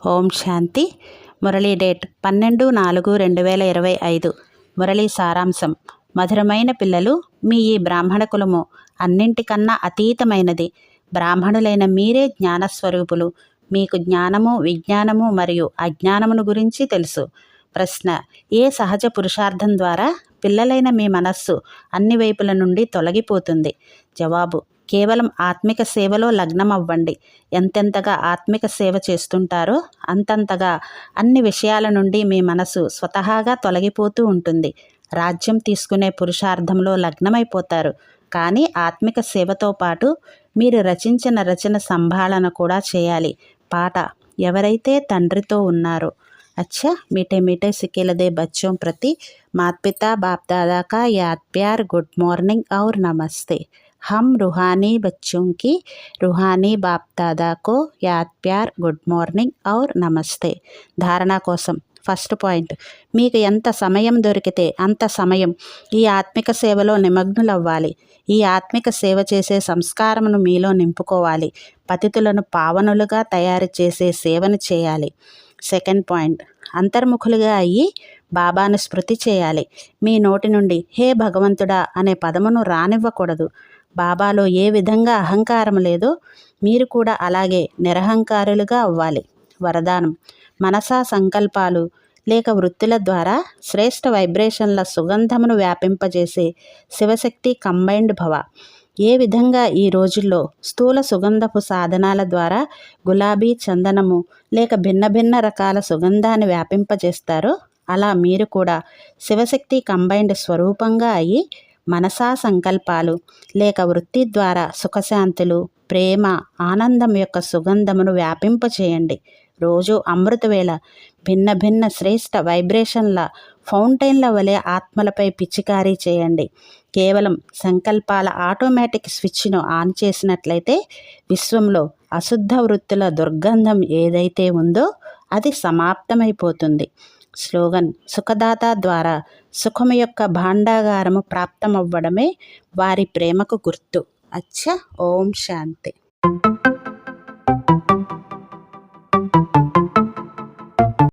ఓం శాంతి. Murali date 12/4/2025. Murali సారాంశం. మధురమైన పిల్లలు, మీ ఈ బ్రాహ్మణ కులము అన్నింటికన్నా అతీతమైనది. బ్రాహ్మణులైన మీరే జ్ఞానస్వరూపులు. మీకు జ్ఞానము, విజ్ఞానము మరియు అజ్ఞానమును గురించి తెలుసు. ప్రశ్న: ఏ సహజ పురుషార్థం ద్వారా పిల్లలైన మీ మనస్సు అన్ని వైపుల నుండి తొలగిపోతుంది? జవాబు: కేవలం ఆత్మిక సేవలో లగ్నమవ్వండి. ఎంతెంతగా ఆత్మిక సేవ చేస్తుంటారో అంతంతగా అన్ని విషయాల నుండి మీ మనసు స్వతహాగా తొలగిపోతూ ఉంటుంది. రాజ్యం తీసుకునే పురుషార్థంలో లగ్నమైపోతారు. కానీ ఆత్మిక సేవతో పాటు మీరు రచించిన రచన సంభాళన కూడా చేయాలి. పాట: ఎవరైతే తండ్రితో ఉన్నారో. अच्छा, मीठे मीठे सिकेलदे बच्चों प्रति माता पिता बाप दादा का याद प्यार, गुड मॉर्निंग और नमस्ते. हम रूहानी बच्चों की रूहानी बाप दादा को याद प्यार, గుడ్ మార్నింగ్ और నమస్తే. ధారణ కోసం ఫస్ట్ పాయింట్: మీకు ఎంత సమయం దొరికితే అంత సమయం ఈ ఆత్మిక సేవలో నిమగ్నులవ్వాలి. ఈ ఆత్మిక సేవ చేసే సంస్కారమును మీలో నింపుకోవాలి. పతితులను పావనులుగా తయారు చేసే సేవను చేయాలి. సెకండ్ పాయింట్: అంతర్ముఖులుగా అయ్యి బాబాను స్మృతి చేయాలి. మీ నోటి నుండి హే భగవంతుడా అనే పదమును రానివ్వకూడదు. బాబాలో ఏ విధంగా అహంకారం లేదో మీరు కూడా అలాగే నిరహంకారులుగా అవ్వాలి. వరదానం: మనసా సంకల్పాలు లేక వృత్తుల ద్వారా శ్రేష్ఠ వైబ్రేషన్ల సుగంధమును వ్యాపింపజేసే శివశక్తి కంబైన్డ్ భవ. ఏ విధంగా ఈ రోజుల్లో స్థూల సుగంధపు సాధనాల ద్వారా గులాబీ, చందనము లేక భిన్న భిన్న రకాల సుగంధాన్ని వ్యాపింపజేస్తారో అలా మీరు కూడా శివశక్తి కంబైన్డ్ స్వరూపంగా అయ్యి మనసా సంకల్పాలు లేక వృత్తి ద్వారా సుఖశాంతులు, ప్రేమ, ఆనందం యొక్క సుగంధమును వ్యాపింపచేయండి. రోజు అమృతవేళ భిన్న భిన్న శ్రేష్ఠ వైబ్రేషన్ల ఫౌంటైన్ల వలె ఆత్మలపై పిచికారీ చేయండి. కేవలం సంకల్పాల ఆటోమేటిక్ స్విచ్ను ఆన్ చేసినట్లయితే విశ్వంలో అశుద్ధ వృత్తుల దుర్గంధం ఏదైతే ఉందో అది సమాప్తమైపోతుంది. స్లోగన్: సుఖదాత ద్వారా సుఖము యొక్క భాండాగారము ప్రాప్తమవ్వడమే వారి ప్రేమకు గుర్తు. అచ్చా. ఓం శాంతి.